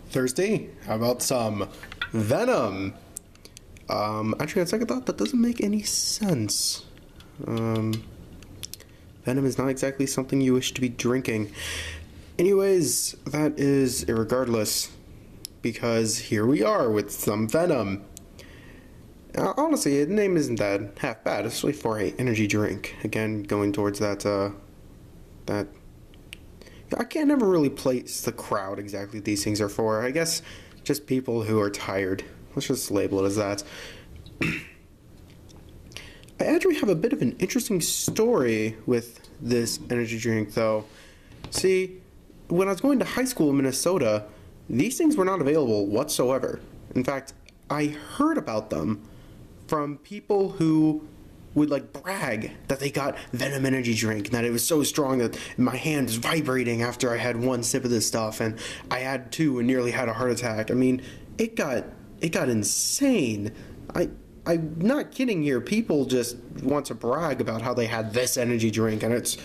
Thursday? How about some Venom? Actually, on second thought, that doesn't make any sense. Venom is not exactly something you wish to be drinking. Anyways, that is irregardless, because here we are with some Venom. Honestly, the name isn't that half bad, especially for a energy drink. Again, going towards that I can't ever really place the crowd exactly these things are for. I guess just people who are tired. Let's just label it as that. I actually have a bit of an interesting story with this energy drink, though. See, when I was going to high school in Minnesota, these things were not available whatsoever. In fact, I heard about them from people who would like brag that they got Venom energy drink and that it was so strong that my hand was vibrating after I had one sip of this stuff, and I had two and nearly had a heart attack. I mean, it got insane. I'm not kidding here. People just want to brag about how they had this energy drink and it's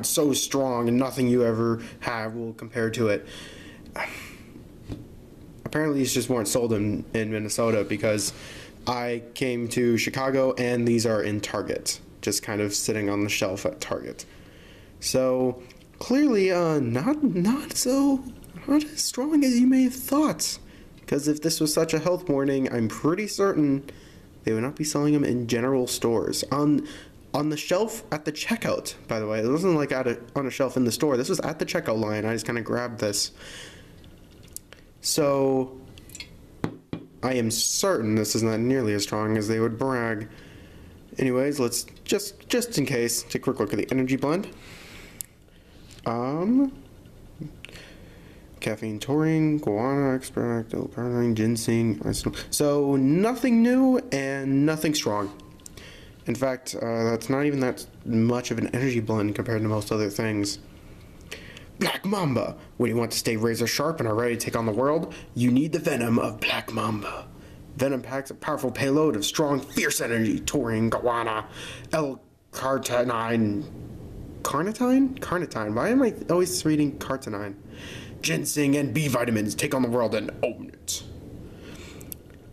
so strong and nothing you ever have will compare to it. Apparently these just weren't sold in Minnesota, because I came to Chicago and these are in Target, just kind of sitting on the shelf at Target. So clearly not as strong as you may have thought, because if this was such a health warning, I'm pretty certain they would not be selling them in general stores. On the shelf at the checkout, by the way. It wasn't like on a shelf in the store. This was at the checkout line. I just kind of grabbed this. So I am certain this is not nearly as strong as they would brag. Anyways, let's just in case take a quick look at the energy blend. Caffeine, taurine, guarana extract, L-carnitine, ginseng. So nothing new and nothing strong. In fact, that's not even that much of an energy blend compared to most other things. Black Mamba. When you want to stay razor sharp and are ready to take on the world, you need the Venom of Black Mamba. Venom packs a powerful payload of strong, fierce energy. Taurine, guarana, L-carnitine. Carnitine? Why am I always reading carnitine? Ginseng and B vitamins. Take on the world and own it.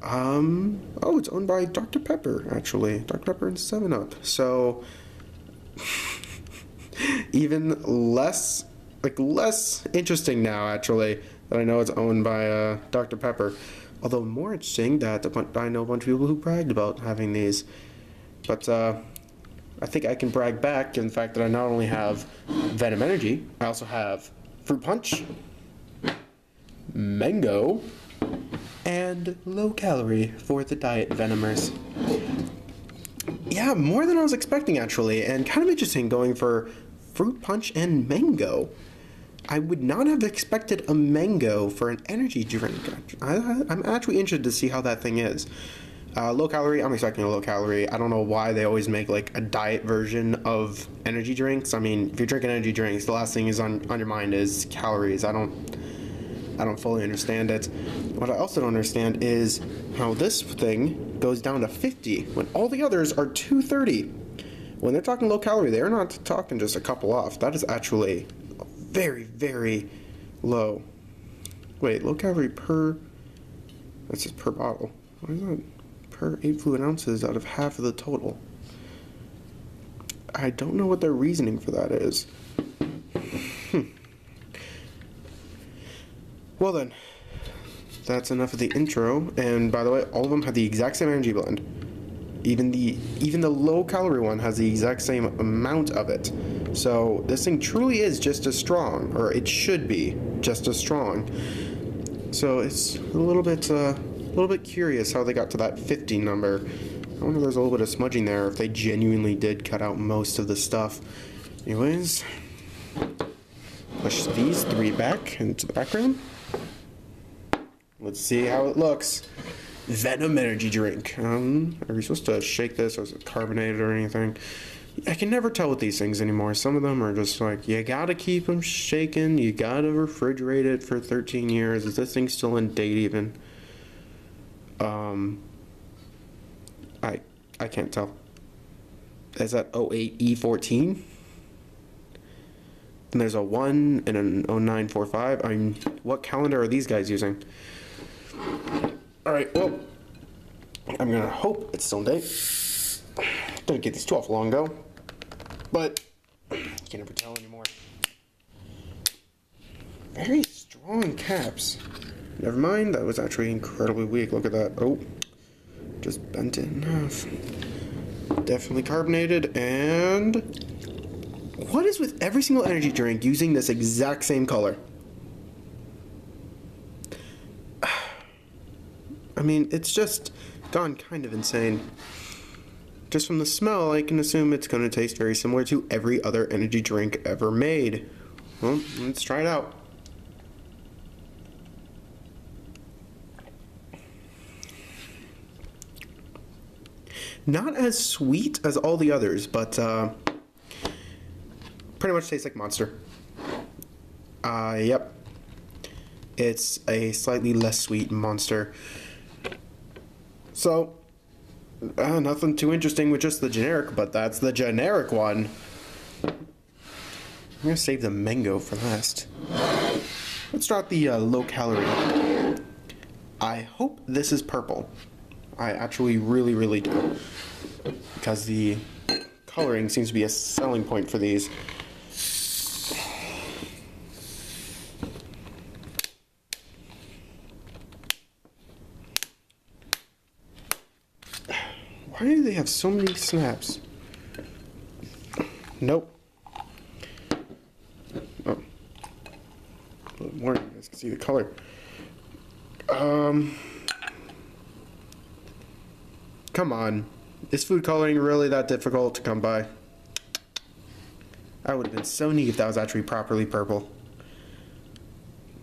It's owned by Dr. Pepper, actually. Dr. Pepper and 7-Up. So even less interesting now, actually, that I know it's owned by Dr. Pepper. Although more interesting that I know a bunch of people who bragged about having these. But I think I can brag back in the fact that I not only have Venom Energy, I also have Fruit Punch, Mango, and Low Calorie for the diet Venomers. Yeah, more than I was expecting, actually, and kind of interesting going for Fruit Punch and Mango. I would not have expected a mango for an energy drink. I'm actually interested to see how that thing is. Low calorie, I'm expecting a low calorie. I don't know why they always make like a diet version of energy drinks. I mean, if you're drinking energy drinks, the last thing is on your mind is calories. I don't fully understand it. What I also don't understand is how this thing goes down to 50 when all the others are 230. When they're talking low calorie, they're not talking just a couple off. That is actually very, very low. Wait, low calorie per... That's just per bottle. Why is that per 8 fluid ounces out of half of the total? I don't know what their reasoning for that is. Well then, that's enough of the intro. And by the way, all of them have the exact same energy blend. Even the low calorie one has the exact same amount of it. So this thing truly is just as strong, or it should be just as strong. So it's a little bit curious how they got to that 50 number. I wonder if there's a little bit of smudging there, if they genuinely did cut out most of the stuff. Anyways, push these 3 back into the background. Let's see how it looks. Venom energy drink. Are we supposed to shake this, or is it carbonated or anything? I can never tell with these things anymore. Some of them are just like, you gotta keep them shaken, you gotta refrigerate it for 13 years. Is this thing still in date even? I can't tell. Is that 08E14? Then there's a 1 and an 0945. I mean, what calendar are these guys using? Alright, well, I'm gonna hope it's still in date. Didn't get these too awful long ago, but you can never tell anymore. Very strong caps. Never mind, that was actually incredibly weak. Look at that. Oh, just bent it in half. Definitely carbonated. And what is with every single energy drink using this exact same color? I mean, it's just gone kind of insane. Just from the smell, I can assume it's going to taste very similar to every other energy drink ever made. Well, let's try it out. Not as sweet as all the others, but pretty much tastes like Monster. Yep. It's a slightly less sweet Monster. So, nothing too interesting with just the generic, but that's the generic one. I'm gonna save the mango for last. Let's start the low calorie. I hope this is purple. I actually really do. Because the coloring seems to be a selling point for these. Why do they have so many snaps? Nope. Oh. A little more, you guys can see the color. Come on. Is food coloring really that difficult to come by? I would have been so neat if that was actually properly purple.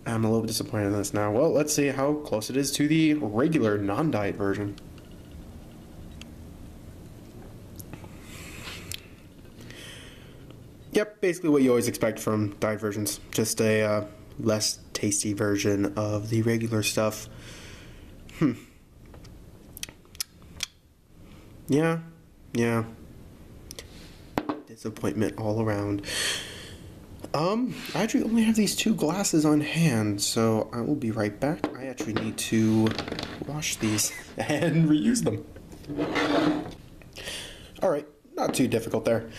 I'm a little bit disappointed in this now. Well, let's see how close it is to the regular non-diet version. Yep, basically what you always expect from diet versions. Just a less tasty version of the regular stuff. Yeah. Disappointment all around. I actually only have these 2 glasses on hand, so I will be right back. I actually need to wash these and reuse them. Alright, not too difficult there.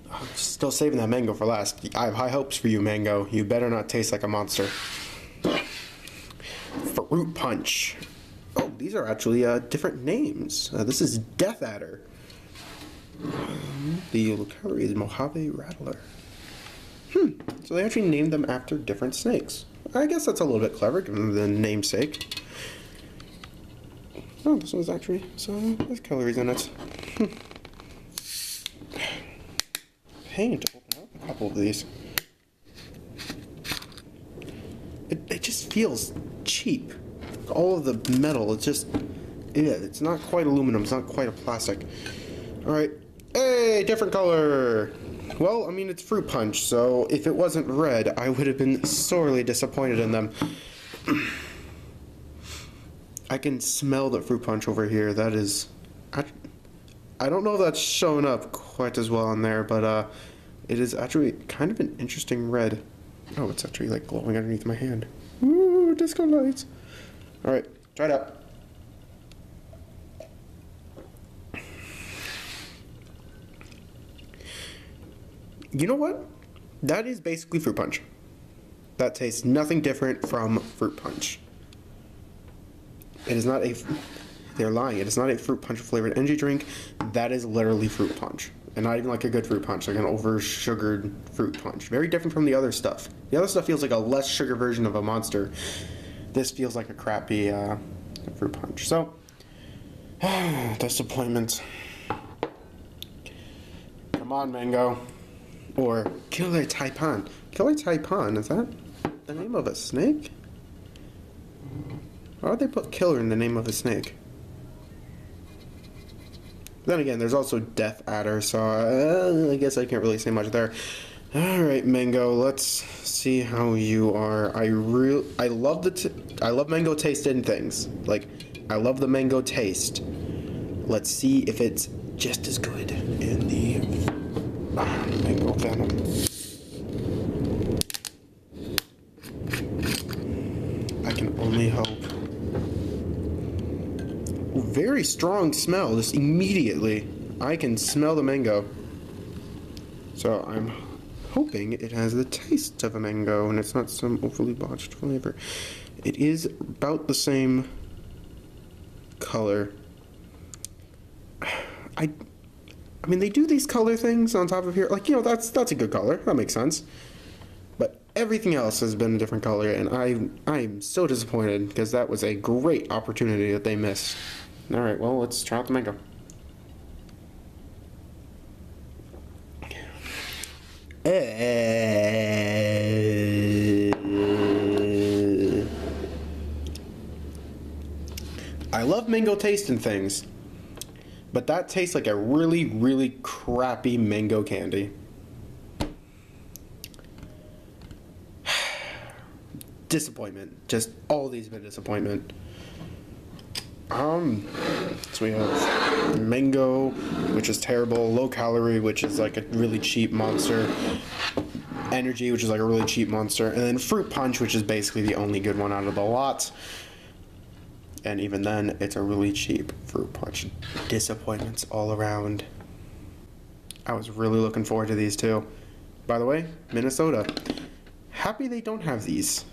I'm still saving that mango for last. I have high hopes for you, mango. You better not taste like a monster. Fruit punch. Oh, these are actually different names. This is Death Adder. The low calorie is Mojave Rattler. So they actually named them after different snakes. I guess that's a little bit clever, given the namesake. Oh, this one's actually, so there's calories in it. Pain to open up a couple of these. It just feels cheap. All of the metal, it's just, yeah, it's not quite aluminum, it's not quite a plastic. Alright, hey, different color! Well, I mean, it's fruit punch, so if it wasn't red, I would have been sorely disappointed in them. I can smell the fruit punch over here. That is, I don't know if that's showing up quite as well on there, but it is actually kind of an interesting red. Oh, it's actually like glowing underneath my hand. Ooh, disco lights. Alright, try it out. You know what? That is basically fruit punch. That tastes nothing different from fruit punch. It is not a... They're lying. It is not a fruit punch flavored energy drink. That is literally fruit punch. And not even like a good fruit punch, like an over-sugared fruit punch. Very different from the other stuff. The other stuff feels like a less sugar version of a Monster. This feels like a crappy fruit punch. So, disappointment. Come on, mango. Or Killer Taipan. Killer Taipan, is that the name of a snake? Why would they put killer in the name of a snake? Then again, there's also Death Adder, so I guess I can't really say much there. Alright, mango, let's see how you are. I love mango taste in things. Like, I love the mango taste. Let's see if it's just as good in the mango Venom. very strong smell, just immediately. I can smell the mango. So I'm hoping it has the taste of a mango and it's not some overly botched flavor. It is about the same color. I mean, they do these color things on top of here. Like, you know, that's a good color. That makes sense. But everything else has been a different color, and I'm so disappointed because that was a great opportunity that they missed. All right, well, let's try out the mango. I love mango taste in things, but that tastes like a really, really crappy mango candy. Disappointment. Just all these been disappointment. So we have mango, which is terrible, low calorie, which is like a really cheap monster, energy, which is like a really cheap monster, and then fruit punch, which is basically the only good one out of the lot. And even then, it's a really cheap fruit punch. Disappointments all around. I was really looking forward to these two. By the way, Minnesota. Happy they don't have these.